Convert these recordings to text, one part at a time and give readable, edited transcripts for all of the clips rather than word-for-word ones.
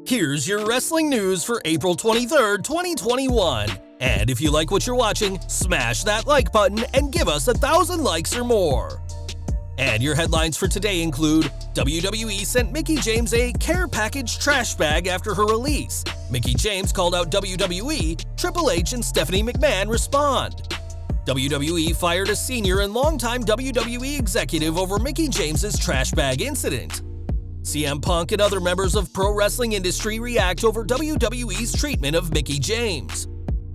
Here's your wrestling news for April 23rd, 2021. And if you like what you're watching, smash that like button and give us 1,000 likes or more. And your headlines for today include WWE sent Mickie James a care package trash bag after her release. Mickie James called out WWE, Triple H and Stephanie McMahon respond. WWE fired a senior and longtime WWE executive over Mickie James's trash bag incident. CM Punk and other members of pro wrestling industry react over WWE's treatment of Mickie James.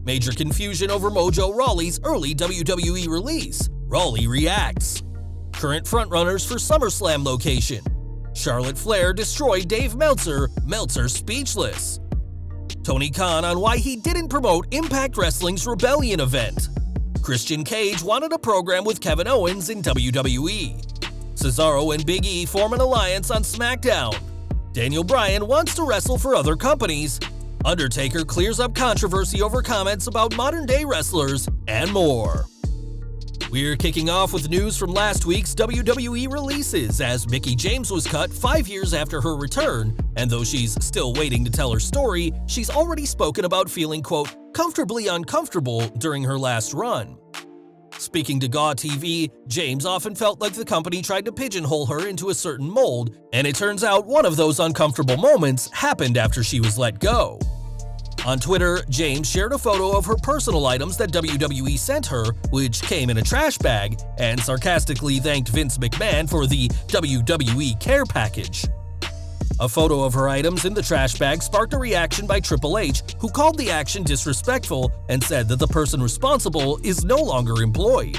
Major confusion over Mojo Rawley's early WWE release. Rawley reacts. Current frontrunners for SummerSlam location. Charlotte Flair destroyed Dave Meltzer. Meltzer speechless. Tony Khan on why he didn't promote Impact Wrestling's Rebellion event. Christian Cage wanted a program with Kevin Owens in WWE. Cesaro and Big E form an alliance on Smackdown. Daniel Bryan wants to wrestle for other companies. Undertaker clears up controversy over comments about modern-day wrestlers, and more. We're kicking off with news from last week's WWE releases, as Mickie James was cut 5 years after her return, and though she's still waiting to tell her story, she's already spoken about feeling, quote, comfortably uncomfortable during her last run. Speaking to GAW TV, James often felt like the company tried to pigeonhole her into a certain mold, and it turns out one of those uncomfortable moments happened after she was let go. On Twitter, James shared a photo of her personal items that WWE sent her, which came in a trash bag, and sarcastically thanked Vince McMahon for the WWE care package. A photo of her items in the trash bag sparked a reaction by Triple H, who called the action disrespectful and said that the person responsible is no longer employed.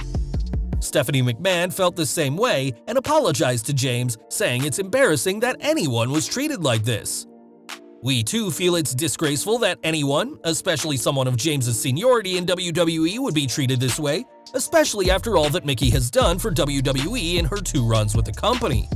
Stephanie McMahon felt the same way and apologized to James, saying it's embarrassing that anyone was treated like this. We too feel it's disgraceful that anyone, especially someone of James's seniority in WWE, would be treated this way, especially after all that Mickie has done for WWE in her 2 runs with the company.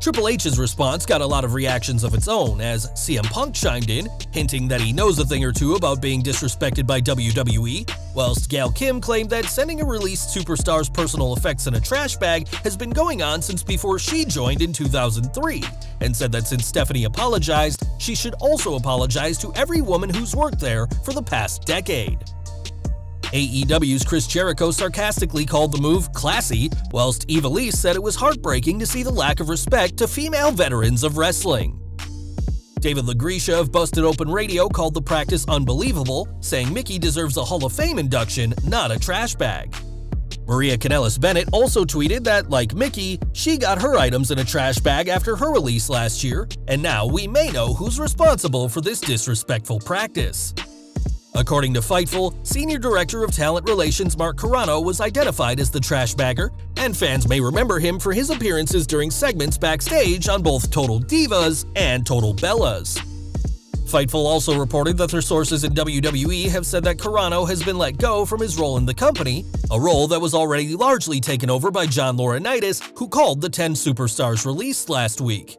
Triple H's response got a lot of reactions of its own, as CM Punk chimed in, hinting that he knows a thing or two about being disrespected by WWE, whilst Gail Kim claimed that sending a released superstar's personal effects in a trash bag has been going on since before she joined in 2003, and said that since Stephanie apologized, she should also apologize to every woman who's worked there for the past decade. AEW's Chris Jericho sarcastically called the move classy, whilst Ivelisse said it was heartbreaking to see the lack of respect to female veterans of wrestling. David LaGrecia of Busted Open Radio called the practice unbelievable, saying Mickie deserves a Hall of Fame induction, not a trash bag. Maria Kanellis-Bennett also tweeted that, like Mickie, she got her items in a trash bag after her release last year, and now we may know who's responsible for this disrespectful practice. According to Fightful, Senior Director of Talent Relations Mark Carrano was identified as the trash bagger, and fans may remember him for his appearances during segments backstage on both Total Divas and Total Bellas. Fightful also reported that their sources in WWE have said that Carrano has been let go from his role in the company, a role that was already largely taken over by John Laurinaitis, who called the 10 Superstars release last week.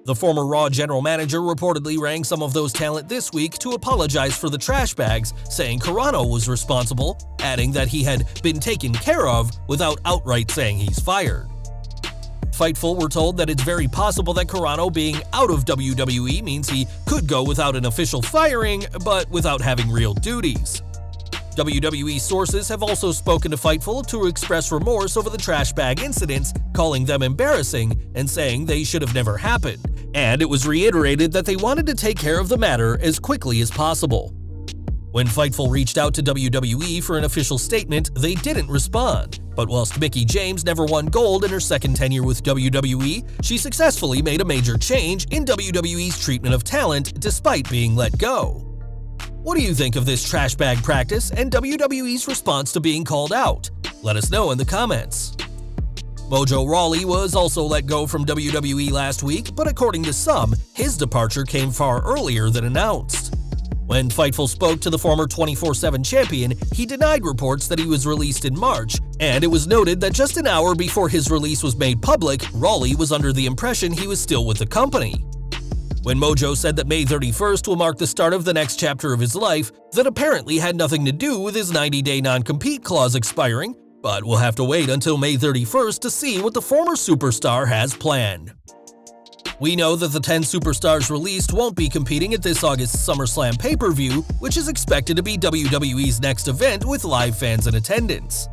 The former Raw general manager reportedly rang some of those talent this week to apologize for the trash bags, saying Carrano was responsible, adding that he had been taken care of without outright saying he's fired. Fightful were told that it's very possible that Carrano being out of WWE means he could go without an official firing, but without having real duties. WWE sources have also spoken to Fightful to express remorse over the trash bag incidents, calling them embarrassing and saying they should have never happened, and it was reiterated that they wanted to take care of the matter as quickly as possible. When Fightful reached out to WWE for an official statement, they didn't respond, but whilst Mickie James never won gold in her second tenure with WWE, she successfully made a major change in WWE's treatment of talent despite being let go. What do you think of this trash bag practice and WWE's response to being called out? Let us know in the comments. Mojo Rawley was also let go from WWE last week, but according to some, his departure came far earlier than announced. When Fightful spoke to the former 24/7 champion, he denied reports that he was released in March, and it was noted that just an hour before his release was made public, Rawley was under the impression he was still with the company. When Mojo said that May 31st will mark the start of the next chapter of his life, that apparently had nothing to do with his 90-day non-compete clause expiring, but we'll have to wait until May 31st to see what the former superstar has planned. We know that the 10 superstars released won't be competing at this August's SummerSlam pay-per-view, which is expected to be WWE's next event with live fans in attendance.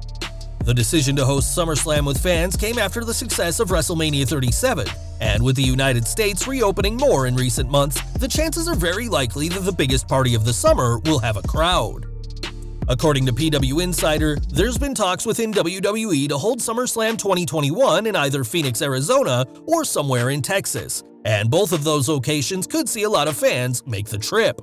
The decision to host SummerSlam with fans came after the success of WrestleMania 37, and with the United States reopening more in recent months, the chances are very likely that the biggest party of the summer will have a crowd. According to PW Insider, there's been talks within WWE to hold SummerSlam 2021 in either Phoenix, Arizona or somewhere in Texas, and both of those locations could see a lot of fans make the trip.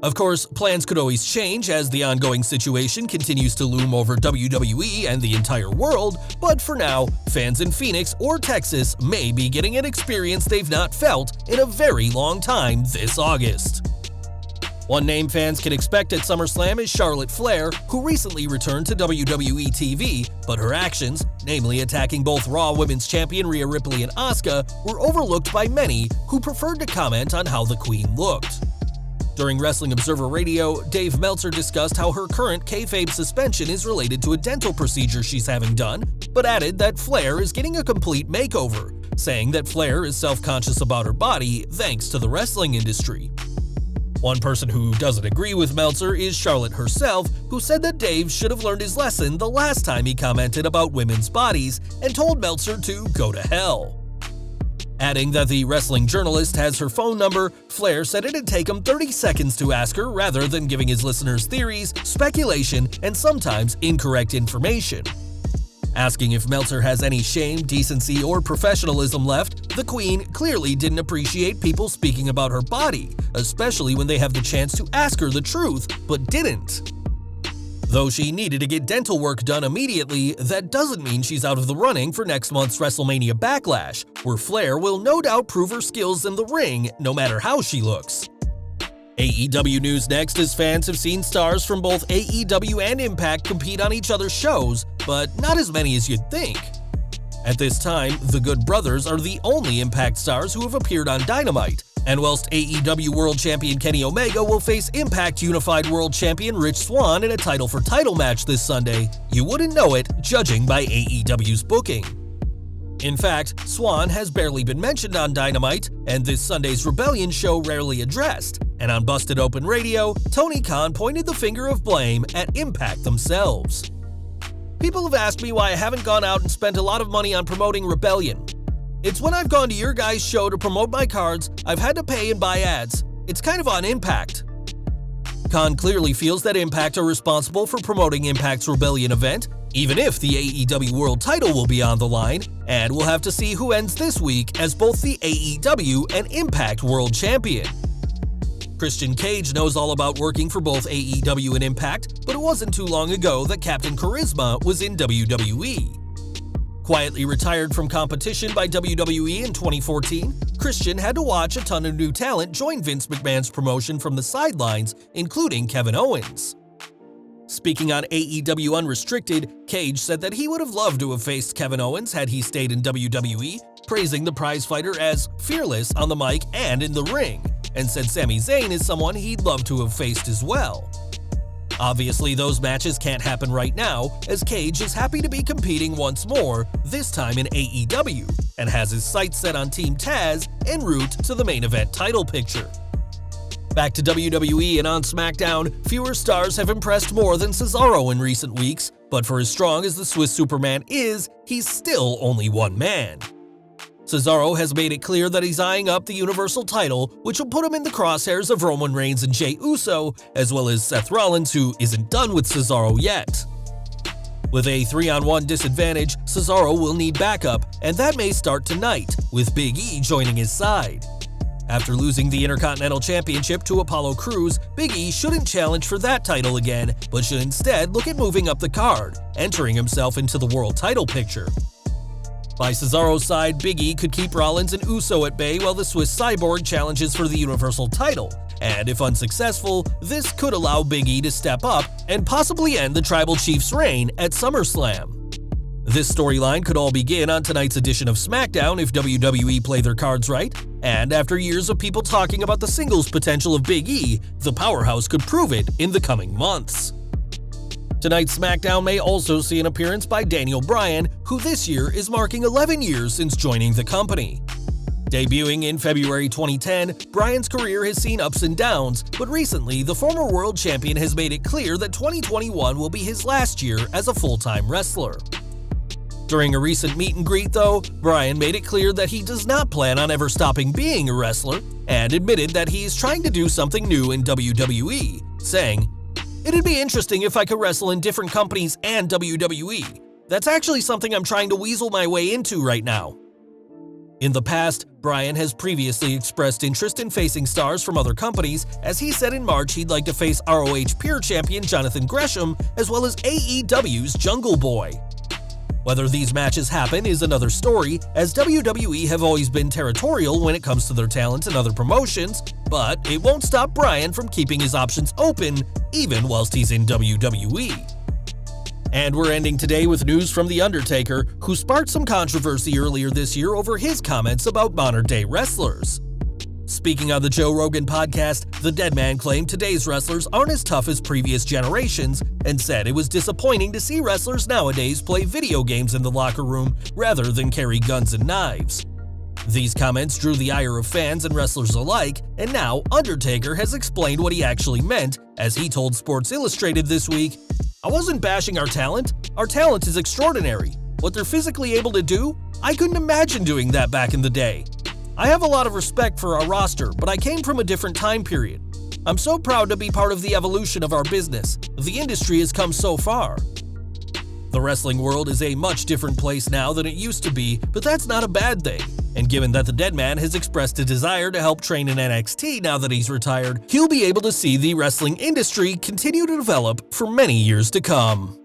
Of course, plans could always change as the ongoing situation continues to loom over WWE and the entire world, but for now, fans in Phoenix or Texas may be getting an experience they've not felt in a very long time this August. One name fans can expect at SummerSlam is Charlotte Flair, who recently returned to WWE TV, but her actions, namely attacking both Raw Women's Champion Rhea Ripley and Asuka, were overlooked by many who preferred to comment on how the Queen looked. During Wrestling Observer Radio, Dave Meltzer discussed how her current kayfabe suspension is related to a dental procedure she's having done, but added that Flair is getting a complete makeover, saying that Flair is self-conscious about her body thanks to the wrestling industry. One person who doesn't agree with Meltzer is Charlotte herself, who said that Dave should have learned his lesson the last time he commented about women's bodies and told Meltzer to go to hell. Adding that the wrestling journalist has her phone number, Flair said it'd take him 30 seconds to ask her rather than giving his listeners theories, speculation, and sometimes incorrect information. Asking if Meltzer has any shame, decency, or professionalism left, the Queen clearly didn't appreciate people speaking about her body, especially when they have the chance to ask her the truth, but didn't. Though she needed to get dental work done immediately, that doesn't mean she's out of the running for next month's WrestleMania Backlash, where Flair will no doubt prove her skills in the ring no matter how she looks. AEW news next, as fans have seen stars from both AEW and Impact compete on each other's shows, but not as many as you'd think. At this time, the Good Brothers are the only Impact stars who have appeared on Dynamite, and whilst AEW World Champion Kenny Omega will face Impact Unified World Champion Rich Swann in a title-for-title match this Sunday, you wouldn't know it judging by AEW's booking. In fact, Swann has barely been mentioned on Dynamite, and this Sunday's Rebellion show rarely addressed, and on Busted Open Radio, Tony Khan pointed the finger of blame at Impact themselves. People have asked me why I haven't gone out and spent a lot of money on promoting Rebellion. It's when I've gone to your guys' show to promote my cards, I've had to pay and buy ads. It's kind of on Impact. Khan clearly feels that Impact are responsible for promoting Impact's Rebellion event, even if the AEW World title will be on the line, and we'll have to see who ends this week as both the AEW and Impact World Champion. Christian Cage knows all about working for both AEW and Impact, but it wasn't too long ago that Captain Charisma was in WWE. Quietly retired from competition by WWE in 2014, Christian had to watch a ton of new talent join Vince McMahon's promotion from the sidelines, including Kevin Owens. Speaking on AEW Unrestricted, Cage said that he would have loved to have faced Kevin Owens had he stayed in WWE, praising the prizefighter as fearless on the mic and in the ring, and said Sami Zayn is someone he'd love to have faced as well. Obviously, those matches can't happen right now, as Cage is happy to be competing once more, this time in AEW, and has his sights set on Team Taz en route to the main event title picture. Back to WWE and on Smackdown, fewer stars have impressed more than Cesaro in recent weeks, but for as strong as the Swiss Superman is, he's still only one man. Cesaro has made it clear that he's eyeing up the Universal title, which will put him in the crosshairs of Roman Reigns and Jey Uso, as well as Seth Rollins, who isn't done with Cesaro yet. With a 3-on-1 disadvantage, Cesaro will need backup, and that may start tonight, with Big E joining his side. After losing the Intercontinental Championship to Apollo Crews, Big E shouldn't challenge for that title again, but should instead look at moving up the card, entering himself into the world title picture. By Cesaro's side, Big E could keep Rollins and Uso at bay while the Swiss Cyborg challenges for the Universal title, and if unsuccessful, this could allow Big E to step up and possibly end the Tribal Chief's reign at SummerSlam. This storyline could all begin on tonight's edition of Smackdown if WWE play their cards right, and after years of people talking about the singles potential of Big E, the powerhouse could prove it in the coming months. Tonight's Smackdown may also see an appearance by Daniel Bryan, who this year is marking 11 years since joining the company. Debuting in February 2010, Bryan's career has seen ups and downs, but recently, the former world champion has made it clear that 2021 will be his last year as a full-time wrestler. During a recent meet and greet, though, Bryan made it clear that he does not plan on ever stopping being a wrestler, and admitted that he is trying to do something new in WWE, saying, "It'd be interesting if I could wrestle in different companies and WWE. That's actually something I'm trying to weasel my way into right now." In the past, Bryan has previously expressed interest in facing stars from other companies, as he said in March he'd like to face ROH Pure Champion Jonathan Gresham as well as AEW's Jungle Boy. Whether these matches happen is another story, as WWE have always been territorial when it comes to their talent in other promotions, but it won't stop Bryan from keeping his options open, even whilst he's in WWE. And we're ending today with news from The Undertaker, who sparked some controversy earlier this year over his comments about modern-day wrestlers. Speaking on the Joe Rogan podcast, the dead man claimed today's wrestlers aren't as tough as previous generations, and said it was disappointing to see wrestlers nowadays play video games in the locker room rather than carry guns and knives. These comments drew the ire of fans and wrestlers alike, and now Undertaker has explained what he actually meant, as he told Sports Illustrated this week, "I wasn't bashing our talent. Our talent is extraordinary. What they're physically able to do, I couldn't imagine doing that back in the day. I have a lot of respect for our roster, but I came from a different time period. I'm so proud to be part of the evolution of our business. The industry has come so far." The wrestling world is a much different place now than it used to be, but that's not a bad thing. And given that the dead man has expressed a desire to help train in NXT now that he's retired, he'll be able to see the wrestling industry continue to develop for many years to come.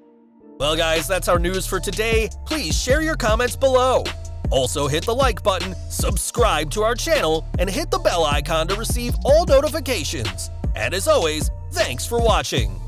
Well guys, that's our news for today. Please share your comments below. Also hit the like button, subscribe to our channel, and hit the bell icon to receive all notifications. And as always, thanks for watching.